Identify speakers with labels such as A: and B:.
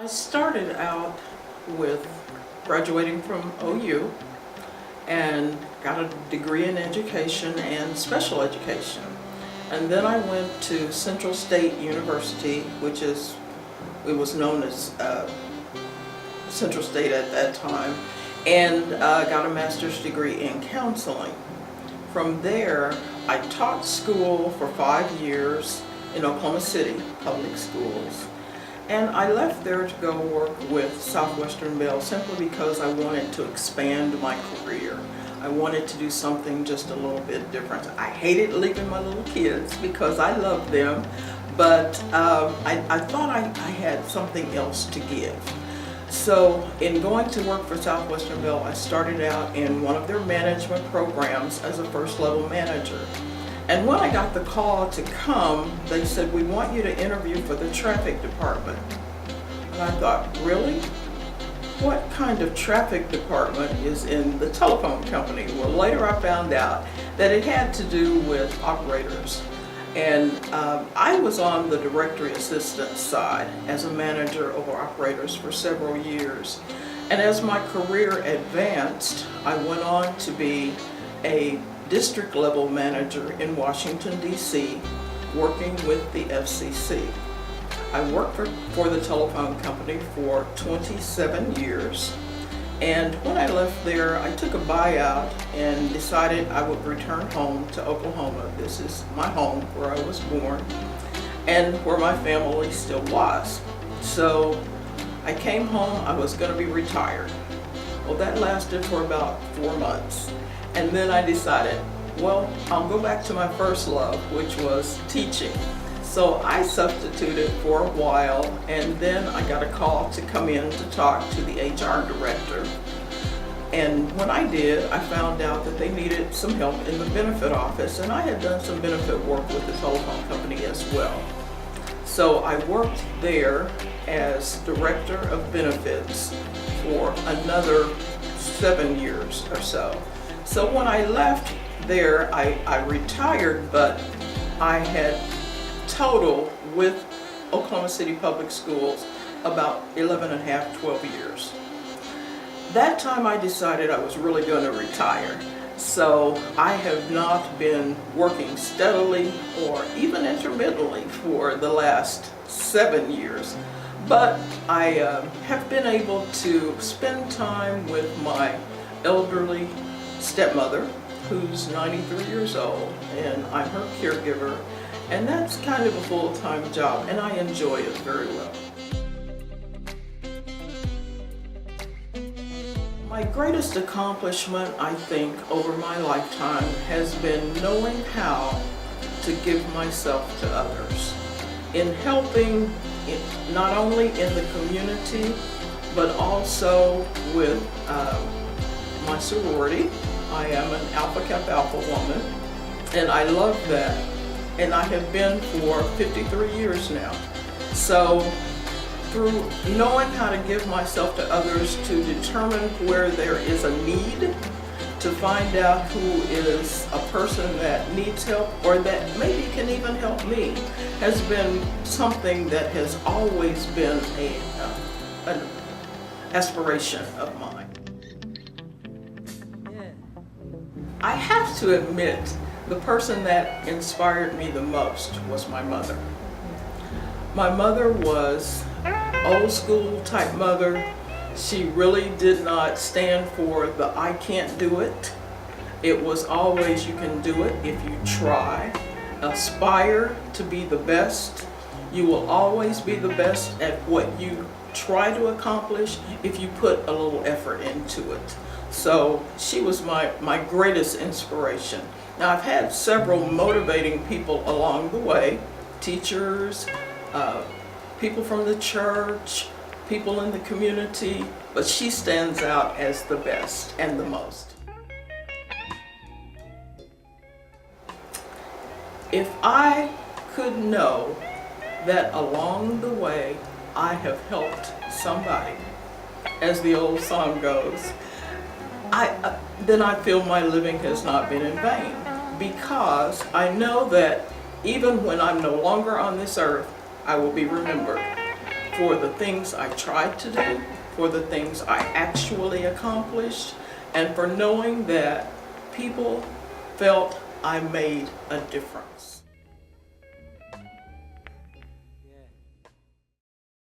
A: started out with graduating from OU and got a degree in education and special education. And then I went to Central State University, it was known as Central State at that time, and got a master's degree in counseling. From there, I taught school for 5 years in Oklahoma City Public Schools. And I left there to go work with Southwestern Bell simply because I wanted to expand my career. I wanted to do something just a little bit different. I hated leaving my little kids because I loved them, but I thought I had something else to give. So in going to work for Southwestern Bell, I started out in one of their management programs as a first level manager. And when I got the call to come, they said, "We want you to interview for the traffic department." And I thought, really? What kind of traffic department is in the telephone company? Well, later I found out that it had to do with operators. And I was on the directory assistant side as a manager over operators for several years. And as my career advanced, I went on to be a district level manager in Washington, D.C., working with the FCC. I worked for the telephone company for 27 years. And when I left there, I took a buyout and decided I would return home to Oklahoma. This is my home where I was born and where my family still was. So I came home, I was going to be retired. Well, that lasted for about 4 months. And then I decided, well, I'll go back to my first love, which was teaching. So I substituted for a while, and then I got a call to come in to talk to the HR director. And when I did, I found out that they needed some help in the benefit office, and I had done some benefit work with the telephone company as well. So I worked there as director of benefits for another 7 years or so. So when I left there, I retired, but I had total with Oklahoma City Public Schools about 11 and a half, 12 years. That time I decided I was really going to retire. So I have not been working steadily or even intermittently for the last 7 years. But I have been able to spend time with my elderly stepmother, who's 93 years old, and I'm her caregiver, and that's kind of a full-time job, and I enjoy it very well. My greatest accomplishment, I think, over my lifetime has been knowing how to give myself to others, in helping not only in the community, but also with my sorority. I am an Alpha Kappa Alpha woman, and I love that. And I have been for 53 years now. So through knowing how to give myself to others, to determine where there is a need, to find out who is a person that needs help or that maybe can even help me, has been something that has always been an aspiration of mine. I have to admit, the person that inspired me the most was my mother. My mother was old school type mother. She really did not stand for the "I can't do it." It was always, you can do it if you try. Aspire to be the best. You will always be the best at what you try to accomplish if you put a little effort into it. So she was my greatest inspiration. Now, I've had several motivating people along the way, teachers, people from the church, people in the community, but she stands out as the best and the most. If I could know that along the way I have helped somebody, as the old song goes, then I feel my living has not been in vain, because I know that even when I'm no longer on this earth, I will be remembered for the things I tried to do, for the things I actually accomplished, and for knowing that people felt I made a difference.